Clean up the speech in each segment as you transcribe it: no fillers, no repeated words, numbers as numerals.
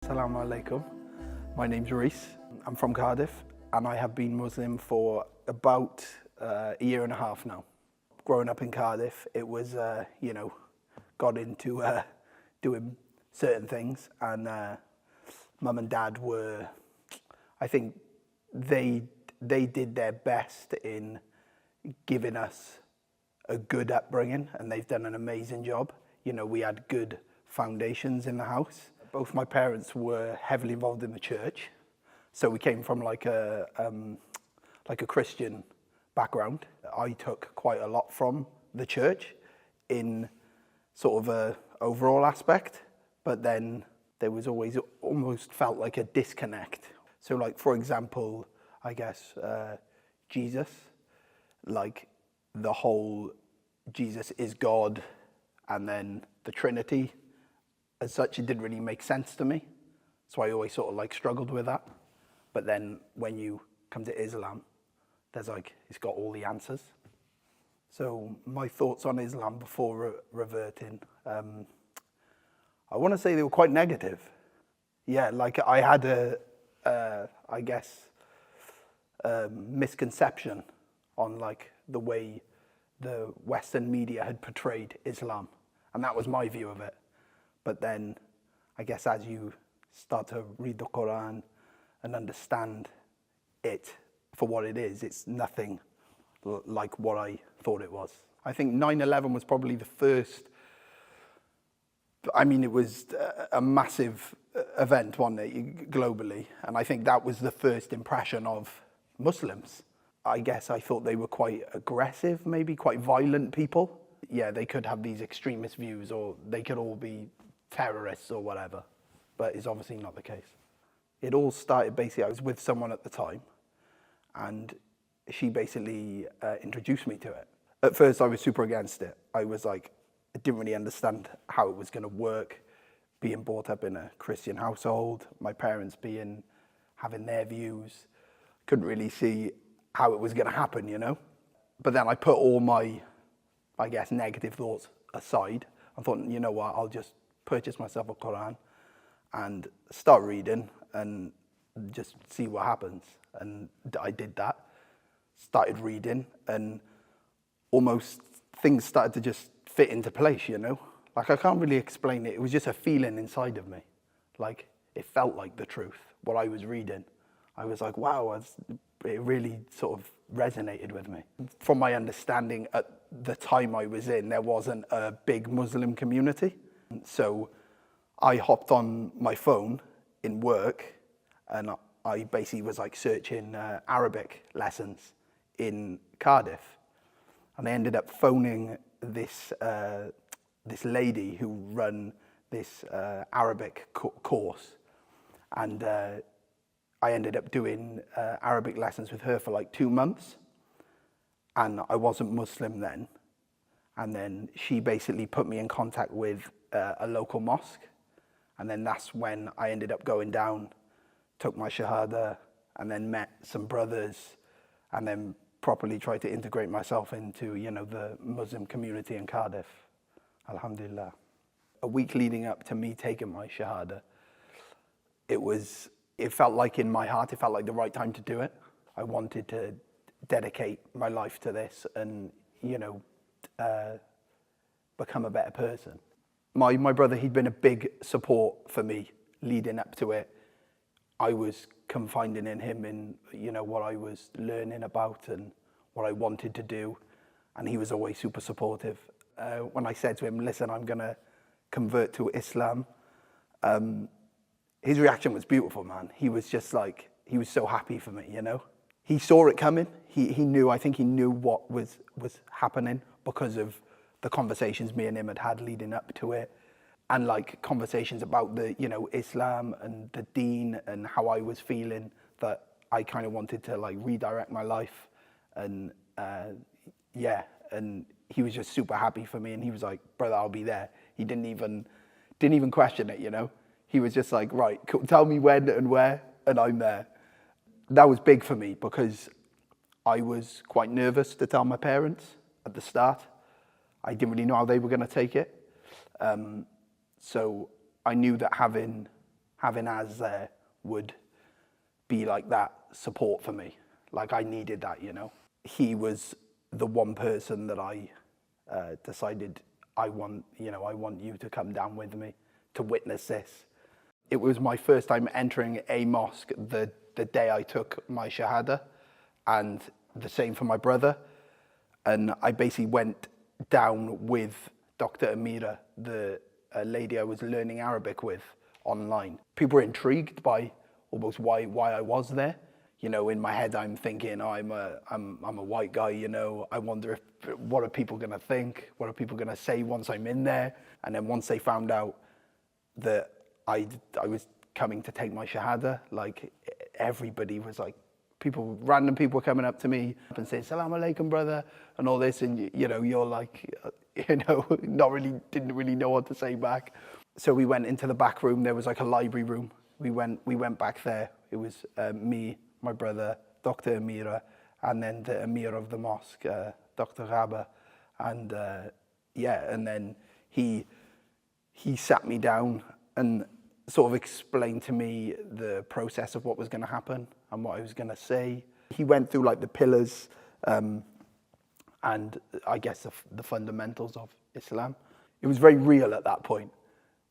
Assalamu alaikum. My name's Rhys. I'm from Cardiff and I have been Muslim for about a year and a half now. Growing up in Cardiff, it was, got into doing certain things, and mum and dad were, I think they did their best in giving us a good upbringing, and they've done an amazing job. You know, we had good foundations in the house. Both my parents were heavily involved in the church, so we came from like a Christian background. I took quite a lot from the church in sort of a overall aspect, but then there was always almost felt like a disconnect. So like, for example, I guess Jesus, like the whole Jesus is God and then the Trinity, as such, it didn't really make sense to me. So I always sort of like struggled with that. But then when you come to Islam, there's like, it's got all the answers. So my thoughts on Islam before reverting, I want to say they were quite negative. Yeah, like I had a misconception on like the way the Western media had portrayed Islam. And that was my view of it. But then, I guess as you start to read the Qur'an and understand it for what it is, it's nothing like what I thought it was. I think 9/11 was probably the first, I mean, it was a massive event, wasn't it, globally? And I think that was the first impression of Muslims. I guess I thought they were quite aggressive, maybe quite violent people. Yeah, they could have these extremist views, or they could all be terrorists or whatever, but it's obviously not the case. It all started basically, I was with someone at the time, and she basically introduced me to it. At first I was super against it. I was like, I didn't really understand how it was going to work, being brought up in a Christian household, my parents having their views. Couldn't really see how it was going to happen, you know? But then I put all my, I guess, negative thoughts aside. I thought, you know what, I'll just purchase myself a Qur'an and start reading and just see what happens. And I did that, started reading, and almost things started to just fit into place, you know? Like, I can't really explain it. It was just a feeling inside of me. Like, it felt like the truth, what I was reading. I was like, wow, it really sort of resonated with me. From my understanding at the time I was in, there wasn't a big Muslim community. So I hopped on my phone in work and I basically was like searching Arabic lessons in Cardiff. And I ended up phoning this lady who run this Arabic course. And I ended up doing Arabic lessons with her for like 2 months. And I wasn't Muslim then. And then she basically put me in contact with a local mosque. And then that's when I ended up going down, took my shahada, and then met some brothers, and then properly tried to integrate myself into, you know, the Muslim community in Cardiff. Alhamdulillah. A week leading up to me taking my shahada, it felt like in my heart, it felt like the right time to do it. I wanted to dedicate my life to this and, you know, become a better person. My brother, he'd been a big support for me leading up to it. I was confiding in him in, you know, what I was learning about and what I wanted to do. And he was always super supportive. When I said to him, listen, I'm going to convert to Islam, his reaction was beautiful, man. He was just like, he was so happy for me, you know? He saw it coming. He knew, I think he knew what was happening because of the conversations me and him had leading up to it. And like conversations about the, you know, Islam and the deen and how I was feeling, that I kind of wanted to like redirect my life. And yeah, and he was just super happy for me. And he was like, brother, I'll be there. He didn't even question it, you know? He was just like, right, cool, tell me when and where, and I'm there. That was big for me because I was quite nervous to tell my parents at the start. I didn't really know how they were going to take it. So I knew that having having Az there would be like that support for me. Like I needed that, you know. He was the one person that I decided I want you to come down with me to witness this. It was my first time entering a mosque the day I took my shahada, and the same for my brother. And I basically went down with Dr. iERA, the lady I was learning Arabic with online. People were intrigued by almost why I was there. You know, in my head, I'm thinking, oh, I'm a white guy, you know. I wonder what are people gonna think? What are people gonna say once I'm in there? And then once they found out that I was coming to take my shahada, like everybody was like, random people were coming up to me and saying, "Salam alaikum, brother," and all this, and you know, you're like, you know, didn't really know what to say back. So we went into the back room. There was like a library room. We went back there. It was me, my brother, Dr. iERA, and then the Emir of the mosque, Dr. Raba, and and then he sat me down and sort of explained to me the process of what was going to happen and what I was going to say. He went through like the pillars and I guess the fundamentals of Islam. It was very real at that point.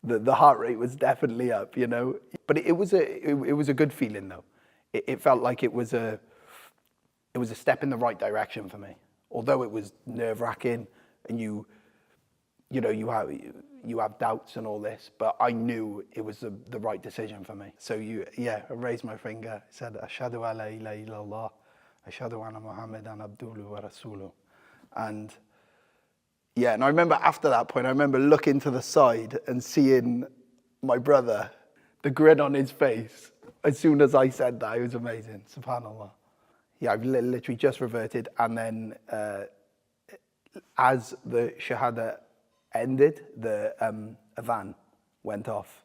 The heart rate was definitely up, you know. But it was a good feeling though. It felt like it was a step in the right direction for me. Although it was nerve-wracking and you have doubts and all this, but I knew it was the right decision for me. So I raised my finger, said, "Ashhadu an la ilaha illallah, ashhadu anna Muhammadan abduhu wa rasuluh." And I remember after that point, I remember looking to the side and seeing my brother, the grin on his face. As soon as I said that, it was amazing, subhanAllah. Yeah, I've literally just reverted, and then as the shahada ended, the adhan went off.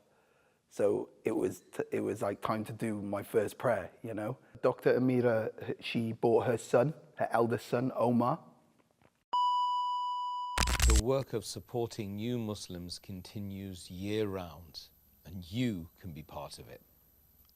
So it was like time to do my first prayer, you know. Dr. iERA, she brought her son, her eldest son, Omar. The work of supporting new Muslims continues year-round, and you can be part of it.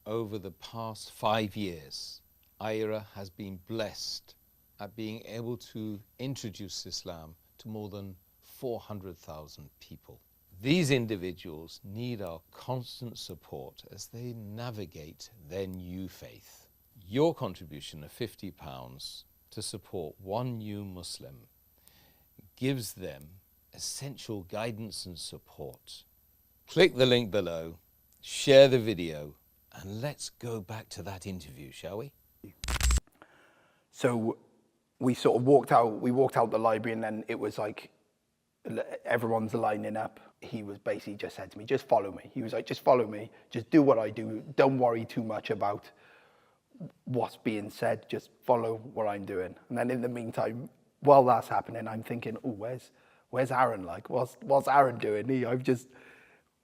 Over the past 5 years, iERA has been blessed at being able to introduce Islam to more than 400,000 people. These individuals need our constant support as they navigate their new faith. Your contribution of £50 to support one new Muslim gives them essential guidance and support. Click the link below, share the video, and let's go back to that interview, shall we? So we sort of walked out the library, and then it was like everyone's lining up. He was basically just said to me, "Just follow me." He was like, "Just follow me, just do what I do. Don't worry too much about what's being said, just follow what I'm doing." And then in the meantime, while that's happening, I'm thinking, "Oh, where's Aaron? Like, what's Aaron doing?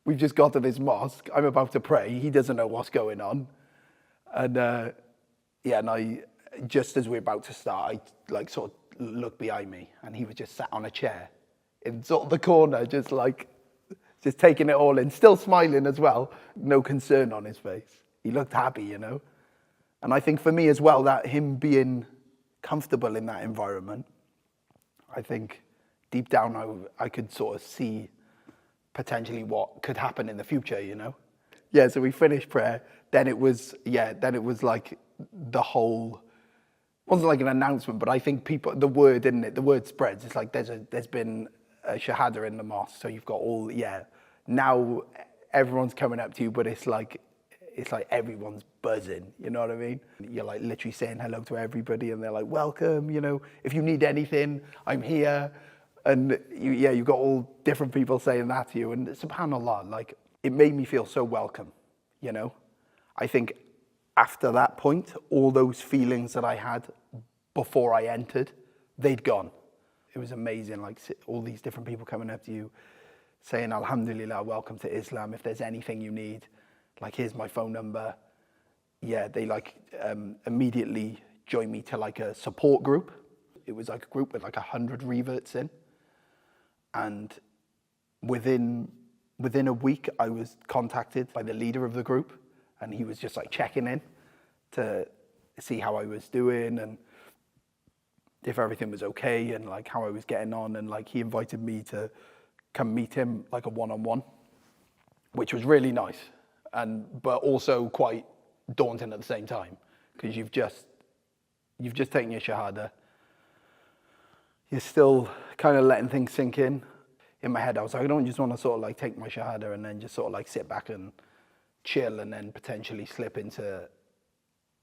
We've just got to this mosque. I'm about to pray. He doesn't know what's going on." And and I, just as we're about to start, I like sort of looked behind me, and he was just sat on a chair in sort of the corner, just taking it all in, still smiling as well, no concern on his face. He looked happy, you know. And I think for me as well, that him being comfortable in that environment, I think deep down I could sort of see potentially what could happen in the future, you know. Yeah, so we finished prayer. Then it was like the whole, wasn't like an announcement, but I think the word spreads. It's like there's been a shahada in the mosque, so you've got now everyone's coming up to you, but it's like everyone's buzzing, you know what I mean? You're like literally saying hello to everybody, and they're like, "Welcome, you know, if you need anything, I'm here." And you've got all different people saying that to you, and subhanAllah, like, it made me feel so welcome, you know? I think after that point, all those feelings that I had before I entered, they'd gone. It was amazing, like all these different people coming up to you, saying, "Alhamdulillah, welcome to Islam. If there's anything you need, like, here's my phone number." Yeah, they immediately joined me to like a support group. It was like a group with like 100 reverts in. And within within a week, I was contacted by the leader of the group, and he was just like checking in to see how I was doing and if everything was okay and like how I was getting on. And like he invited me to come meet him like a one-on-one, which was really nice, but also quite daunting at the same time, because you've just taken your shahada. You're still kind of letting things sink in. In my head, I was like, I don't just want to sort of like take my shahada and then just sort of like sit back and chill and then potentially slip into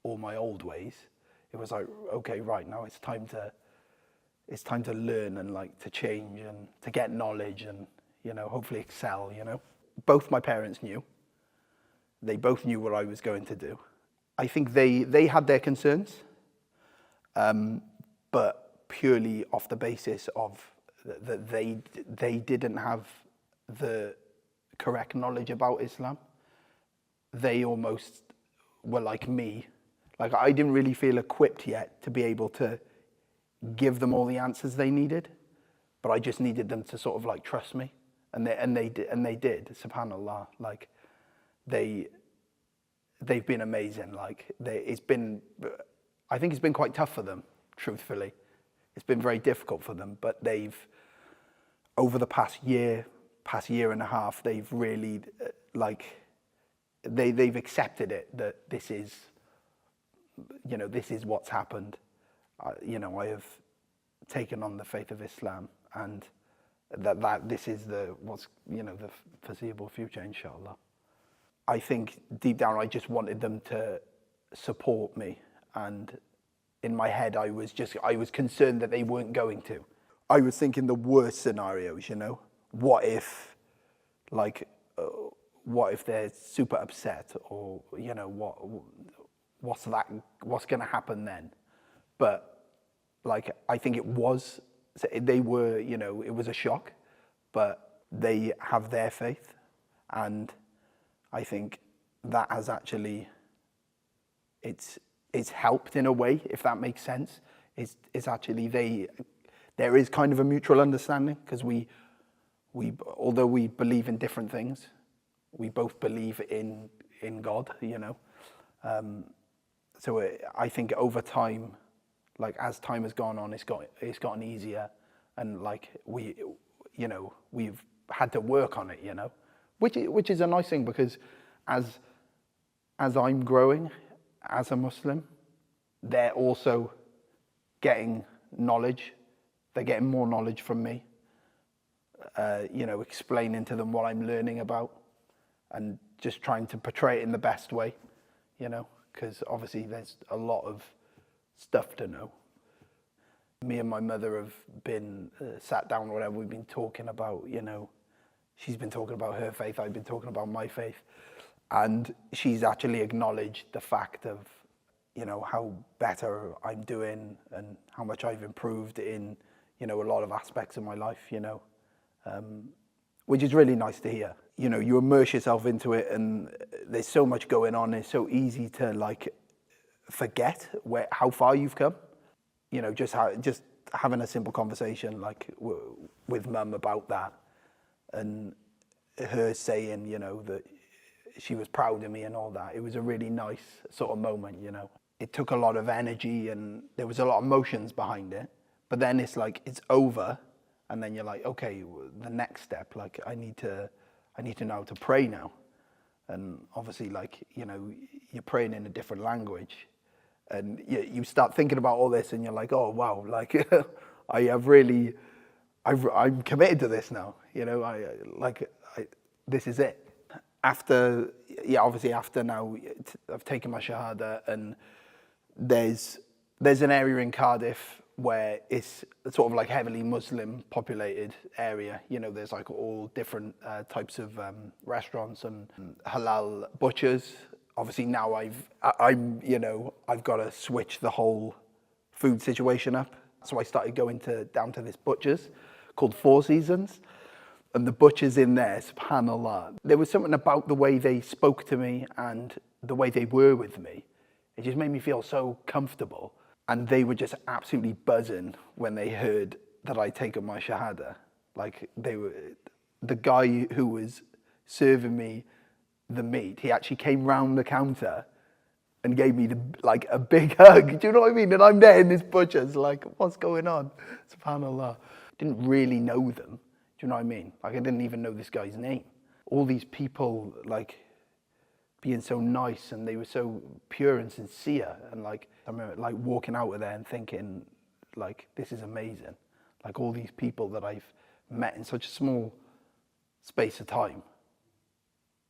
all my old ways. It was like, okay, right, now it's time to learn and like to change and to get knowledge and, you know, hopefully excel, you know. Both my parents knew. They both knew what I was going to do. I think they had their concerns, but purely off the basis of that they didn't have the correct knowledge about Islam. They almost were like me. Like I didn't really feel equipped yet to be able to give them all the answers they needed, but I just needed them to sort of like trust me, and they did. Subhanallah, like they've been amazing. Like I think it's been quite tough for them, truthfully. It's been very difficult for them, but they've, over the past year and a half, they've really they've accepted it, that this is, you know, this is what's happened. You know, I have taken on the faith of Islam, and that this is the foreseeable future, inshallah. I think deep down I just wanted them to support me, and in my head I was concerned that they weren't going to. I was thinking the worst scenarios, you know. What if they're super upset, or you know, what's going to happen then? But like I think they were, you know, it was a shock, but they have their faith, and I think that has actually it's helped in a way, if that makes sense. It's actually there is kind of a mutual understanding, because we although we believe in different things, we both believe in God, you know. So I think over time, like as time has gone on, it's gotten easier, and like we've had to work on it, you know, which is a nice thing, because as I'm growing as a Muslim, they're also getting knowledge. They're getting more knowledge from me. You know, explaining to them what I'm learning about, and just trying to portray it in the best way, you know, because obviously there's a lot of stuff to know. Me and my mother have been sat down, or whatever, we've been talking about, you know, she's been talking about her faith, I've been talking about my faith, and she's actually acknowledged the fact of, you know, how better I'm doing and how much I've improved in, you know, a lot of aspects of my life, you know, which is really nice to hear. You know, you immerse yourself into it, and there's so much going on. It's so easy to like forget how far you've come. You know, just having a simple conversation like with Mum about that, and her saying, you know, that she was proud of me and all that. It was a really nice sort of moment, you know. It took a lot of energy, and there was a lot of emotions behind it. But then it's like it's over, and then you're like, okay, the next step, like I need to know how to pray now. And obviously, like, you know, you're praying in a different language, and you start thinking about all this, and you're like, oh wow, like I'm committed to this now, you know. This is it. Obviously after now I've taken my shahada, and there's an area in Cardiff where it's sort of like heavily Muslim populated area. You know, there's like all different types of restaurants and halal butchers. Obviously now I've got to switch the whole food situation up. So I started going down to this butcher's called Four Seasons. And the butchers in there, subhanallah, there was something about the way they spoke to me and the way they were with me. It just made me feel so comfortable. And they were just absolutely buzzing when they heard that I'd taken my shahada. Like the guy who was serving me the meat, he actually came round the counter and gave me a big hug. Do you know what I mean? And I'm there in this butcher's like, what's going on? SubhanAllah. Didn't really know them. Do you know what I mean? Like, I didn't even know this guy's name. All these people, like, being so nice, and they were so pure and sincere. And like, I remember like walking out of there and thinking, like, this is amazing. Like, all these people that I've met in such a small space of time,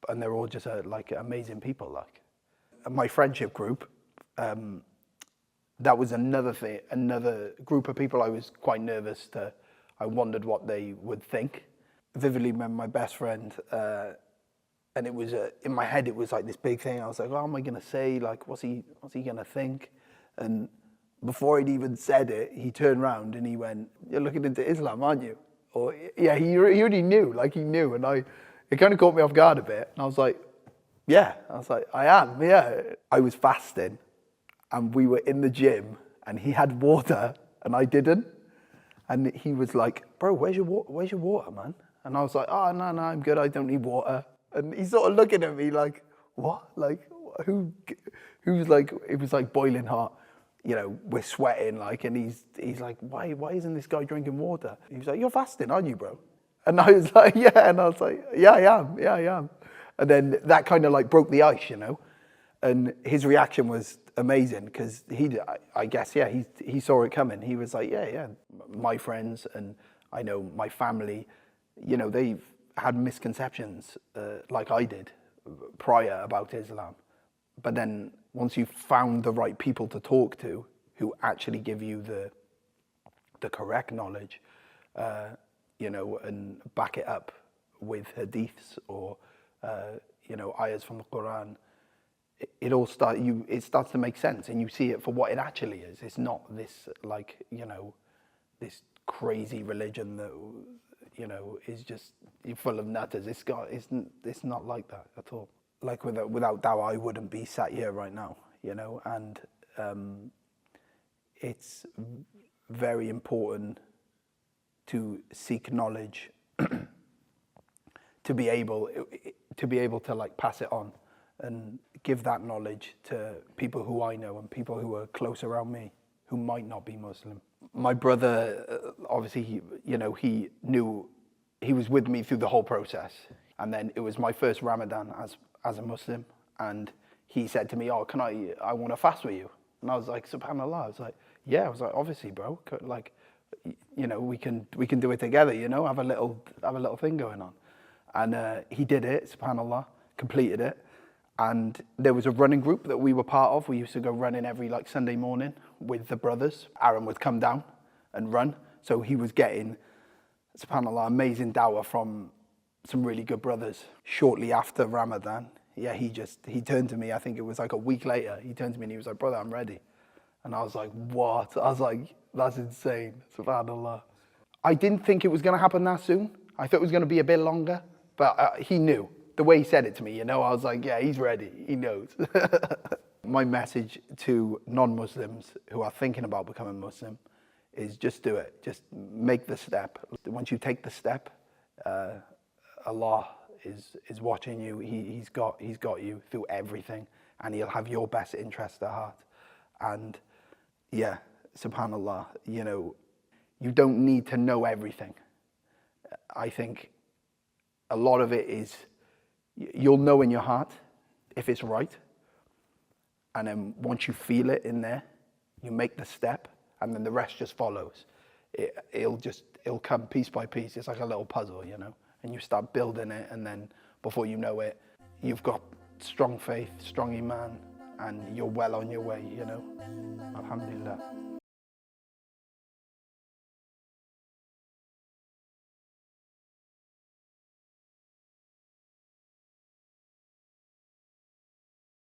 and they're all just like amazing people. Like, my friendship group, that was another thing, another group of people I was quite nervous to. I wondered what they would think. Vividly remember my best friend, and it was in my head. It was like this big thing. I was like, "What am I gonna say? Like, what's he gonna think?" And before he'd even said it, he turned around and he went, "You're looking into Islam, aren't you?" Or yeah, he already knew. Like, he knew, and it kind of caught me off guard a bit. And I was like, "Yeah." I was like, "I am, yeah." I was fasting, and we were in the gym, and he had water, and I didn't. And he was like, "Bro, where's your water, man?" And I was like, "Oh, no, I'm good. I don't need water." And he's sort of looking at me like, "What? Like, who's like?" It was like boiling hot. You know, we're sweating, like, and he's like, "Why isn't this guy drinking water?" He was like, "You're fasting, aren't you, bro?" And I was like, "Yeah." And I was like, "Yeah, I am." And then that kind of like broke the ice, you know. And his reaction was amazing, because I guess, yeah, he saw it coming. He was like, yeah, my friends and I know my family, you know, they've had misconceptions like I did prior about Islam. But then once you've found the right people to talk to who actually give you the correct knowledge, you know, and back it up with hadiths or, you know, ayahs from the Qur'an, it starts to make sense, and you see it for what it actually is. It's not this, like, you know, this crazy religion that, you know, is just full of nutters. It's not like that at all. Like, without doubt, I wouldn't be sat here right now, you know. And it's very important to seek knowledge, to be able to like pass it on and give that knowledge to people who I know and people who are close around me who might not be Muslim. My brother, obviously, he knew, he was with me through the whole process. And then it was my first Ramadan as a Muslim. And he said to me, "Oh, I want to fast with you." And I was like, SubhanAllah. I was like, "Yeah." I was like, "Obviously, bro. Like, you know, we can do it together, you know, have a little thing going on." And he did it, SubhanAllah, completed it. And there was a running group that we were part of. We used to go running every like Sunday morning with the brothers. Aaron would come down and run. So he was getting, SubhanAllah, amazing dawah from some really good brothers. Shortly after Ramadan, yeah, he turned to me, I think it was like a week later, he turned to me and he was like, "Brother, I'm ready." And I was like, "What?" I was like, "That's insane, SubhanAllah." I didn't think it was going to happen that soon. I thought it was going to be a bit longer, but he knew. The way he said it to me, you know, I was like, yeah, he's ready. He knows. My message to non-Muslims who are thinking about becoming Muslim is just do it. Just make the step. Once you take the step, Allah is watching you. He's got you through everything, and He'll have your best interest at heart. And yeah, SubhanAllah, you know, you don't need to know everything. I think a lot of it is, you'll know in your heart if it's right, and then once you feel it in there, you make the step, and then the rest just follows. It'll come piece by piece. It's like a little puzzle, you know, and you start building it, and then before you know it, you've got strong faith, strong iman, and you're well on your way, you know. Alhamdulillah.